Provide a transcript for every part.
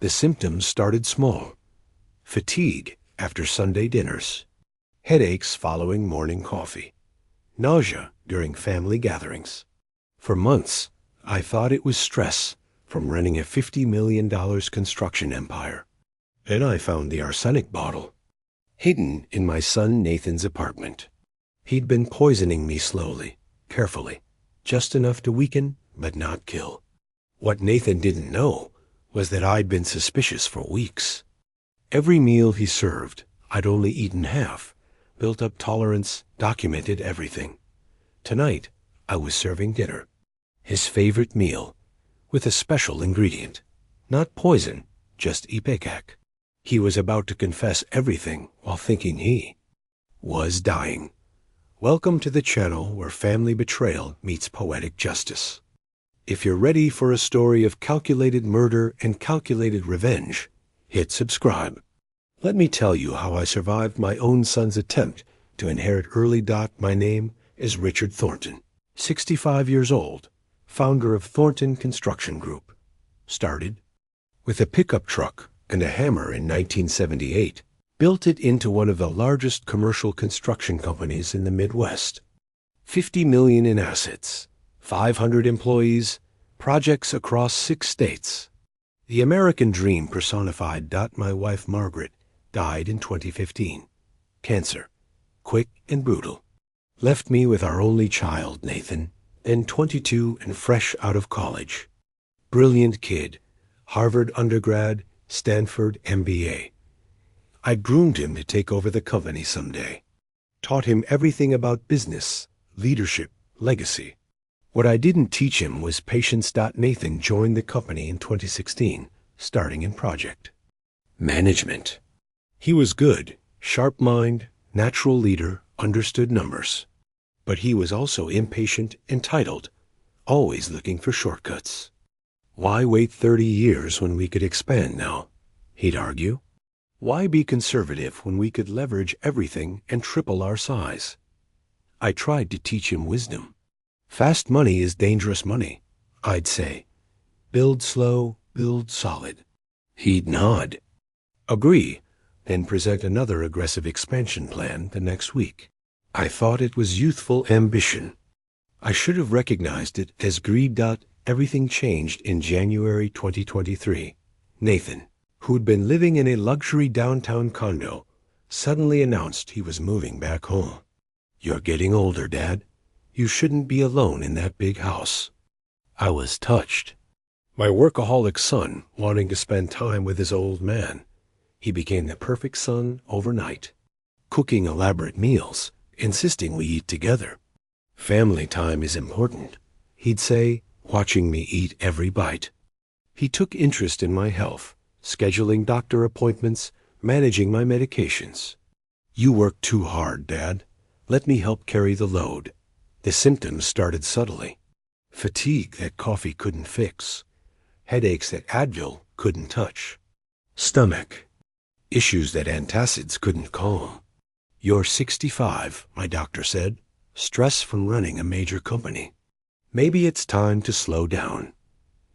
The symptoms started small: fatigue after Sunday dinners, headaches following morning coffee, nausea during family gatherings. For months, I thought it was stress from running a $50 million construction empire. And I found the arsenic bottle, hidden in my son Nathan's apartment. He'd been poisoning me slowly, carefully, just enough to weaken but not kill. What Nathan didn't know was that I'd been suspicious for weeks. Every meal he served, I'd only eaten half, built up tolerance, documented everything. Tonight, I was serving dinner, his favorite meal, with a special ingredient. Not poison, just payback. He was about to confess everything while thinking he was dying. Welcome to the channel where family betrayal meets poetic justice. If you're ready for a story of calculated murder and calculated revenge, hit subscribe. Let me tell you how I survived my own son's attempt to inherit early. My name is Richard Thornton, 65 years old, founder of Thornton Construction Group. Started with a pickup truck and a hammer in 1978. Built it into one of the largest commercial construction companies in the Midwest. $50 million in assets, 500 employees, projects across 6 states. The American dream personified. My wife Margaret died in 2015. Cancer, quick and brutal. Left me with our only child, Nathan, then 22 and fresh out of college. Brilliant kid, Harvard undergrad, Stanford MBA. I groomed him to take over the company someday. Taught him everything about business, leadership, legacy. What I didn't teach him was patience. Nathan joined the company in 2016, starting in project management. He was good, sharp mind, natural leader, understood numbers. But he was also impatient, entitled, always looking for shortcuts. Why wait 30 years when we could expand now? He'd argue. Why be conservative when we could leverage everything and triple our size? I tried to teach him wisdom. Fast money is dangerous money, I'd say. Build slow, build solid. He'd nod. Agree, then present another aggressive expansion plan the next week. I thought it was youthful ambition. I should have recognized it as greed. Everything changed in January 2023. Nathan, who'd been living in a luxury downtown condo, suddenly announced he was moving back home. You're getting older, Dad. You shouldn't be alone in that big house. I was touched. My workaholic son wanting to spend time with his old man. He became the perfect son overnight. Cooking elaborate meals, insisting we eat together. Family time is important, he'd say, watching me eat every bite. He took interest in my health, scheduling doctor appointments, managing my medications. You work too hard, Dad. Let me help carry the load. The symptoms started subtly. Fatigue that coffee couldn't fix. Headaches that Advil couldn't touch. Stomach. Issues that antacids couldn't calm. You're 65, my doctor said. Stress from running a major company. Maybe it's time to slow down.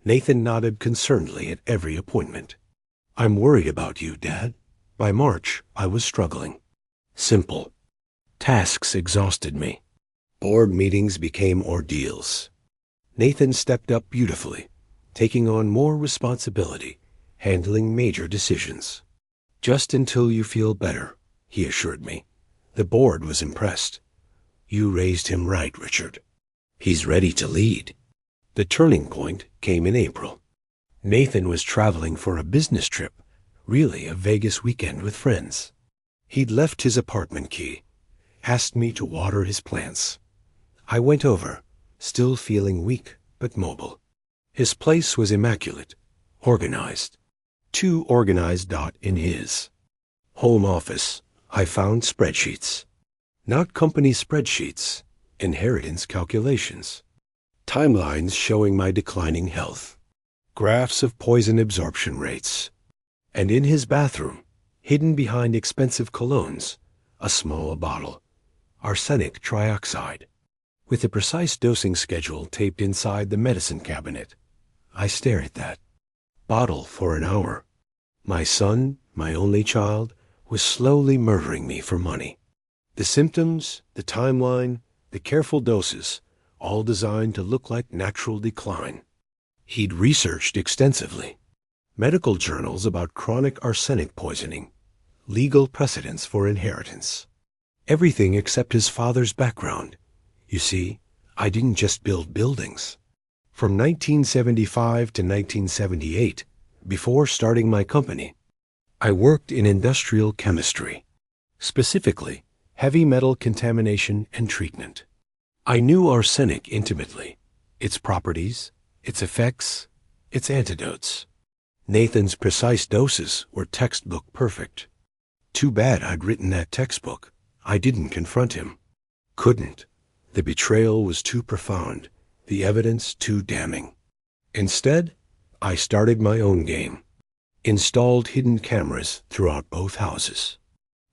Nathan nodded concernedly at every appointment. I'm worried about you, Dad. By March, I was struggling. Simple. Tasks exhausted me. Board meetings became ordeals. Nathan stepped up beautifully, taking on more responsibility, handling major decisions. Just until you feel better, he assured me. The board was impressed. You raised him right, Richard. He's ready to lead. The turning point came in April. Nathan was traveling for a business trip, really a Vegas weekend with friends. He'd left his apartment key, asked me to water his plants. I went over, still feeling weak but mobile. His place was immaculate, organized. Too organized. In his home office, I found spreadsheets. Not company spreadsheets, inheritance calculations. Timelines showing my declining health. Graphs of poison absorption rates. And in his bathroom, hidden behind expensive colognes, a small bottle. Arsenic trioxide. With a precise dosing schedule taped inside the medicine cabinet. I stare at that bottle for an hour, My son, my only child, was slowly murdering me for money. The symptoms, the timeline, the careful doses, all designed to look like natural decline. He'd researched extensively. Medical journals about chronic arsenic poisoning, legal precedents for inheritance. Everything except his father's background. You see, I didn't just build buildings. From 1975 to 1978, before starting my company, I worked in industrial chemistry, specifically heavy metal contamination and treatment. I knew arsenic intimately, its properties, its effects, its antidotes. Nathan's precise doses were textbook perfect. Too bad I'd written that textbook. I didn't confront him. Couldn't. The betrayal was too profound, the evidence too damning. Instead, I started my own game. Installed hidden cameras throughout both houses.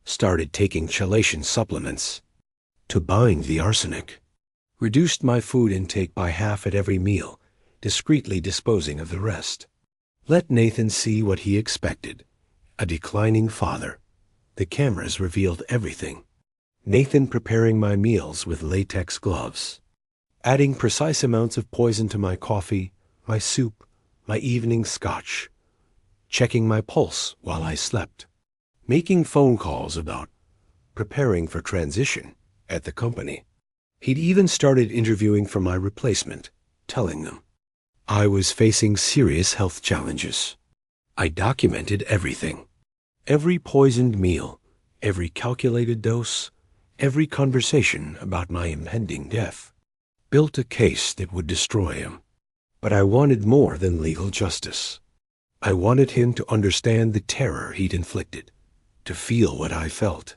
Started taking chelation supplements to bind the arsenic. Reduced my food intake by half at every meal, discreetly disposing of the rest. Let Nathan see what he expected. A declining father. The cameras revealed everything. Nathan preparing my meals with latex gloves. Adding precise amounts of poison to my coffee, my soup, my evening scotch. Checking my pulse while I slept. Making phone calls about preparing for transition at the company. He'd even started interviewing for my replacement, telling them I was facing serious health challenges. I documented everything. Every poisoned meal, every calculated dose, every conversation about my impending death. Built a case that would destroy him. But I wanted more than legal justice. I wanted him to understand the terror he'd inflicted, to feel what I felt,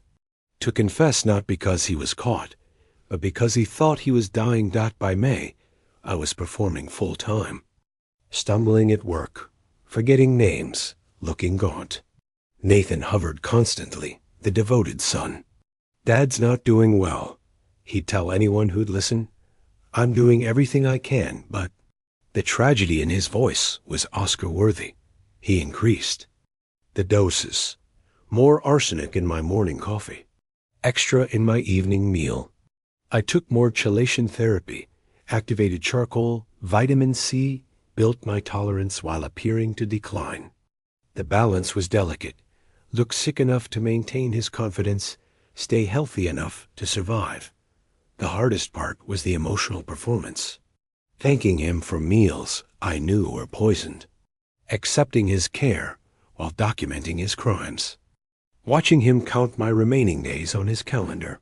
to confess not because he was caught, but because he thought he was dying. By May, I was performing full time. Stumbling at work, forgetting names, looking gaunt. Nathan hovered constantly, the devoted son. Dad's not doing well. He'd tell anyone who'd listen. I'm doing everything I can, but the tragedy in his voice was Oscar-worthy. He increased. The doses. More arsenic in my morning coffee. Extra in my evening meal. I took more chelation therapy, activated charcoal, vitamin C, built my tolerance while appearing to decline. The balance was delicate. Look sick enough to maintain his confidence, stay healthy enough to survive. The hardest part was the emotional performance. Thanking him for meals I knew were poisoned. Accepting his care while documenting his crimes. Watching him count my remaining days on his calendar.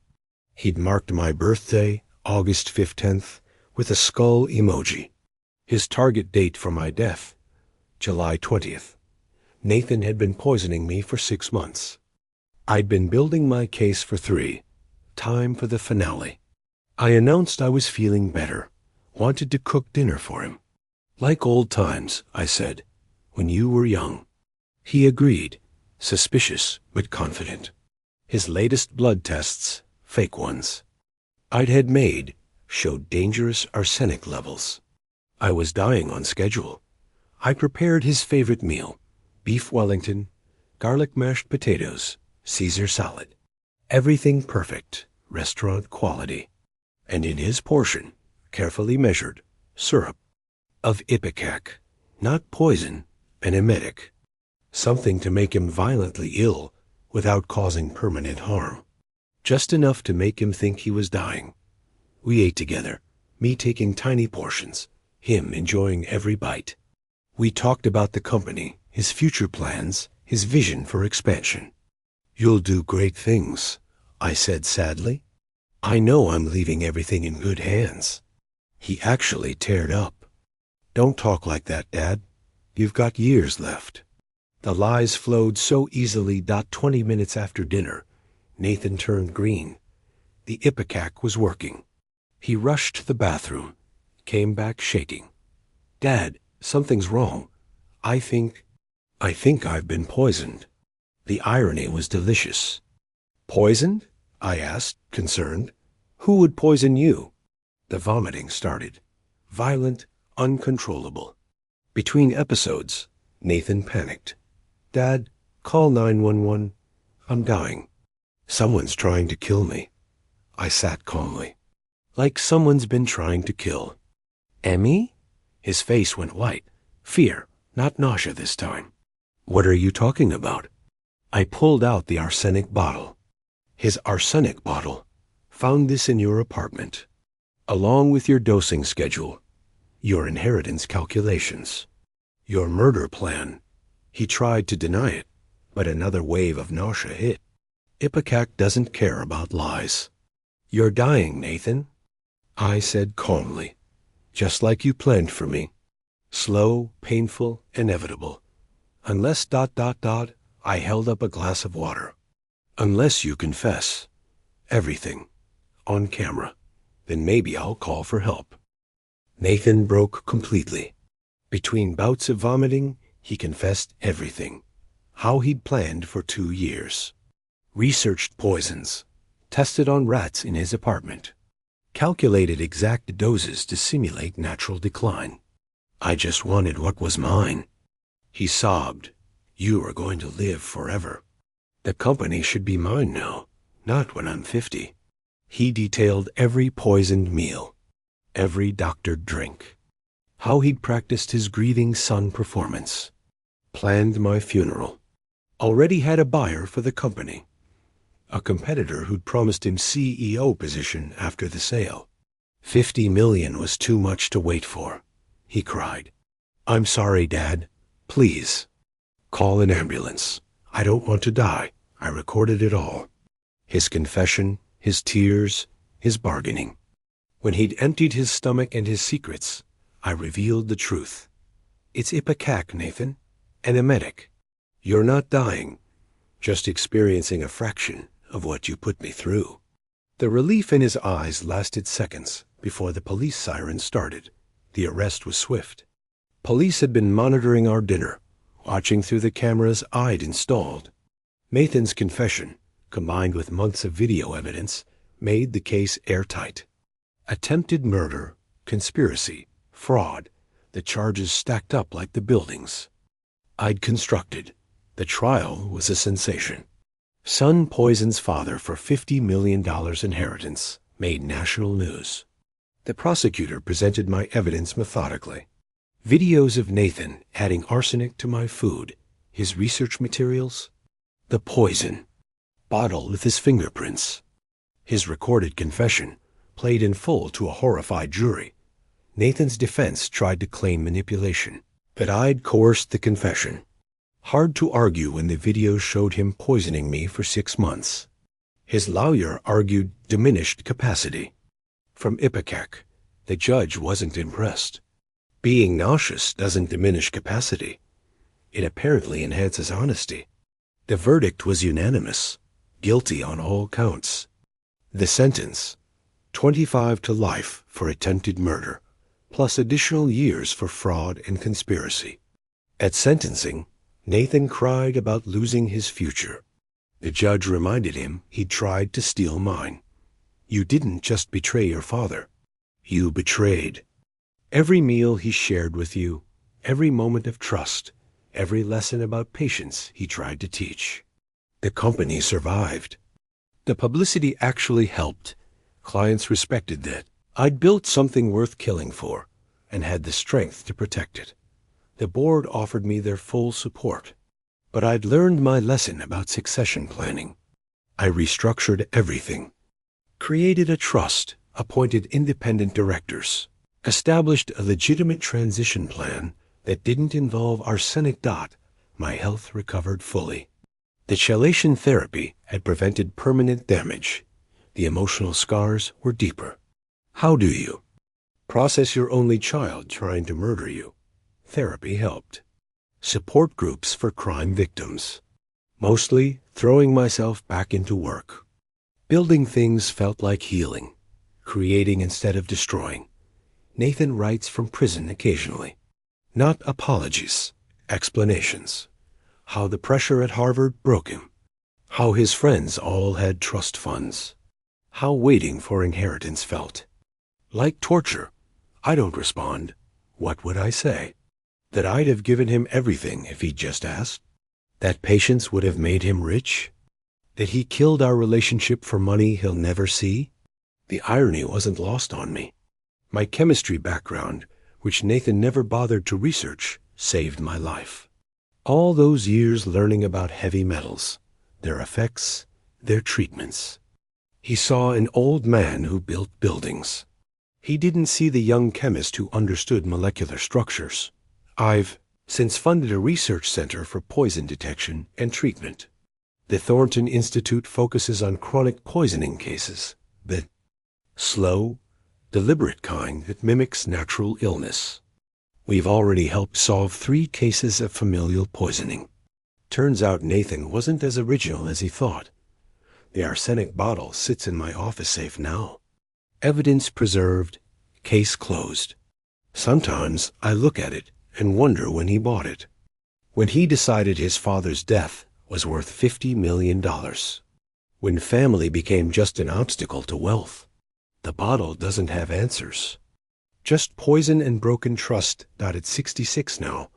He'd marked my birthday, August 15th, with a skull emoji. His target date for my death, July 20th. Nathan had been poisoning me for 6 months. I'd been building my case for 3. Time for the finale. I announced I was feeling better, wanted to cook dinner for him. Like old times, I said, when you were young. He agreed, suspicious but confident. His latest blood tests, fake ones, I'd had made, showed dangerous arsenic levels. I was dying on schedule. I prepared his favorite meal, beef Wellington, garlic mashed potatoes, Caesar salad. Everything perfect, restaurant quality. And in his portion, carefully measured, syrup of ipecac, not poison, an emetic. Something to make him violently ill without causing permanent harm. Just enough to make him think he was dying. We ate together, me taking tiny portions, him enjoying every bite. We talked about the company, his future plans, his vision for expansion. You'll do great things, I said sadly. I know I'm leaving everything in good hands. He actually teared up. Don't talk like that, Dad. You've got years left. The lies flowed so easily. 20 minutes after dinner, Nathan turned green. The ipecac was working. He rushed to the bathroom, came back shaking. Dad, something's wrong. I think I've been poisoned. The irony was delicious. Poisoned? I asked, concerned. Who would poison you? The vomiting started. Violent, uncontrollable. Between episodes, Nathan panicked. Dad, call 911. I'm dying. Someone's trying to kill me. I sat calmly. Like someone's been trying to kill. Emmy? His face went white. Fear, not nausea this time. What are you talking about? I pulled out the arsenic bottle. His arsenic bottle. Found this in your apartment. Along with your dosing schedule, your inheritance calculations, your murder plan. He tried to deny it, but another wave of nausea hit. Ipecac doesn't care about lies. You're dying, Nathan, I said calmly, just like you planned for me. Slow, painful, inevitable. Unless ... I held up a glass of water. Unless you confess everything on camera, then maybe I'll call for help. Nathan broke completely. Between bouts of vomiting, he confessed everything. How he'd planned for 2 years. Researched poisons. Tested on rats in his apartment. Calculated exact doses to simulate natural decline. I just wanted what was mine. He sobbed. You are going to live forever. The company should be mine now, not when I'm 50. He detailed every poisoned meal, every doctored drink, how he'd practiced his grieving son performance, planned my funeral, already had a buyer for the company, a competitor who'd promised him CEO position after the sale. 50 million was too much to wait for, he cried. I'm sorry, Dad. Please. Call an ambulance. I don't want to die. I recorded it all. His confession, his tears, his bargaining. When he'd emptied his stomach and his secrets, I revealed the truth. It's Ipecac, Nathan, an emetic. You're not dying, just experiencing a fraction of what you put me through. The relief in his eyes lasted seconds before the police siren started. The arrest was swift. Police had been monitoring our dinner, watching through the cameras I'd installed. Nathan's confession, combined with months of video evidence, made the case airtight. Attempted murder, conspiracy, fraud, the charges stacked up like the buildings I'd constructed. The trial was a sensation. Son poisons father for $50 million inheritance made national news. The prosecutor presented my evidence methodically. Videos of Nathan adding arsenic to my food, his research materials, the poison, bottle with his fingerprints. His recorded confession, played in full to a horrified jury. Nathan's defense tried to claim manipulation, but I'd coerced the confession. Hard to argue when the videos showed him poisoning me for 6 months. His lawyer argued diminished capacity. From Ipecac, the judge wasn't impressed. Being nauseous doesn't diminish capacity. It apparently enhances honesty. The verdict was unanimous, guilty on all counts. The sentence, 25 to life for attempted murder, plus additional years for fraud and conspiracy. At sentencing, Nathan cried about losing his future. The judge reminded him he'd tried to steal mine. You didn't just betray your father. You betrayed. Every meal he shared with you, every moment of trust, every lesson about patience he tried to teach. The company survived. The publicity actually helped. Clients respected that. I'd built something worth killing for and had the strength to protect it. The board offered me their full support. But I'd learned my lesson about succession planning. I restructured everything. Created a trust, appointed independent directors, established a legitimate transition plan that didn't involve arsenic. My health recovered fully. The chelation therapy had prevented permanent damage. The emotional scars were deeper. How do you process your only child trying to murder you? Therapy helped. Support groups for crime victims. Mostly throwing myself back into work. Building things felt like healing. Creating instead of destroying. Nathan writes from prison occasionally. Not apologies, explanations. How the pressure at Harvard broke him. How his friends all had trust funds. How waiting for inheritance felt. Like torture. I don't respond. What would I say? That I'd have given him everything if he'd just asked? That patience would have made him rich? That he killed our relationship for money he'll never see? The irony wasn't lost on me. My chemistry background, which Nathan never bothered to research, saved my life. All those years learning about heavy metals, their effects, their treatments. He saw an old man who built buildings. He didn't see the young chemist who understood molecular structures. I've since funded a research center for poison detection and treatment. The Thornton Institute focuses on chronic poisoning cases, the slow, deliberate kind that mimics natural illness. We've already helped solve 3 cases of familial poisoning. Turns out Nathan wasn't as original as he thought. The arsenic bottle sits in my office safe now. Evidence preserved, case closed. Sometimes I look at it and wonder when he bought it. When he decided his father's death was worth $50 million. When family became just an obstacle to wealth. The bottle doesn't have answers. Just poison and broken trust. At 66 now.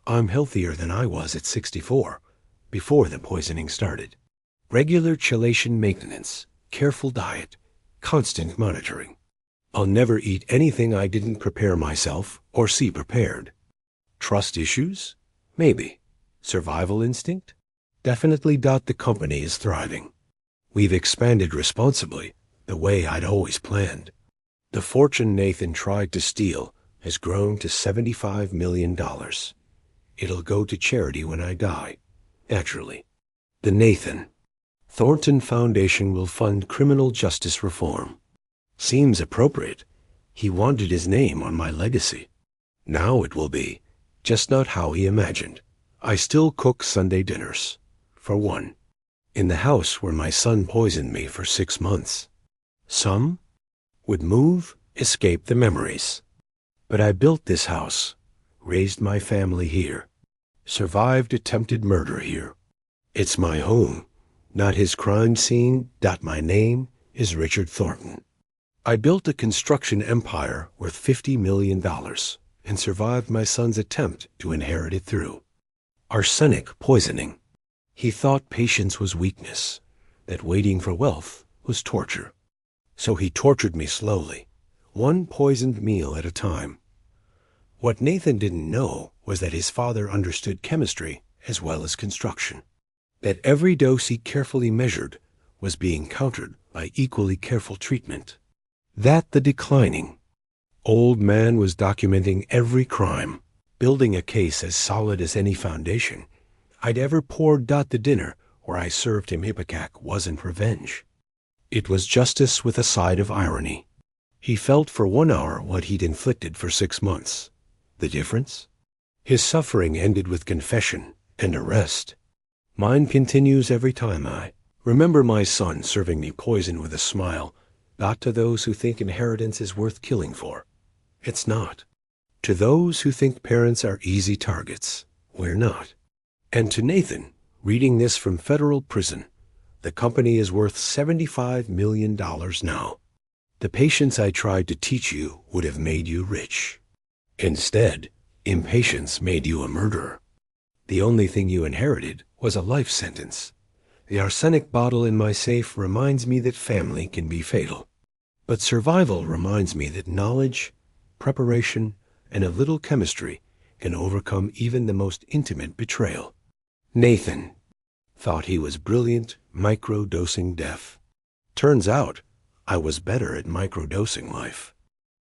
I'm healthier than I was at 64, before the poisoning started. Regular chelation maintenance, careful diet, constant monitoring. I'll never eat anything I didn't prepare myself or see prepared. Trust issues? Maybe. Survival instinct? Definitely. The company is thriving. We've expanded responsibly, the way I'd always planned. The fortune Nathan tried to steal has grown to $75 million. It'll go to charity when I die, naturally. The Nathan Thornton Foundation will fund criminal justice reform. Seems appropriate. He wanted his name on my legacy. Now it will be, just not how he imagined. I still cook Sunday dinners, for one, in the house where my son poisoned me for 6 months. Some would move, escape the memories. But I built this house, raised my family here, survived attempted murder here. It's my home, not his crime scene. My name is Richard Thornton. I built a construction empire worth $50 million and survived my son's attempt to inherit it through arsenic poisoning. He thought patience was weakness, that waiting for wealth was torture. So he tortured me slowly, one poisoned meal at a time. What Nathan didn't know was that his father understood chemistry as well as construction. That every dose he carefully measured was being countered by equally careful treatment. That the declining old man was documenting every crime, building a case as solid as any foundation I'd ever poured. The dinner where I served him ipecac wasn't revenge. It was justice with a side of irony. He felt for 1 hour what he'd inflicted for 6 months. The difference? His suffering ended with confession and arrest. Mine continues every time I remember my son serving me poison with a smile. Not to those who think inheritance is worth killing for. It's not. To those who think parents are easy targets, we're not. And to Nathan, reading this from federal prison, the company is worth $75 million now. The patience I tried to teach you would have made you rich. Instead, impatience made you a murderer. The only thing you inherited was a life sentence. The arsenic bottle in my safe reminds me that family can be fatal. But survival reminds me that knowledge, preparation, and a little chemistry can overcome even the most intimate betrayal. Nathan thought he was brilliant microdosing death. Turns out I was better at microdosing life.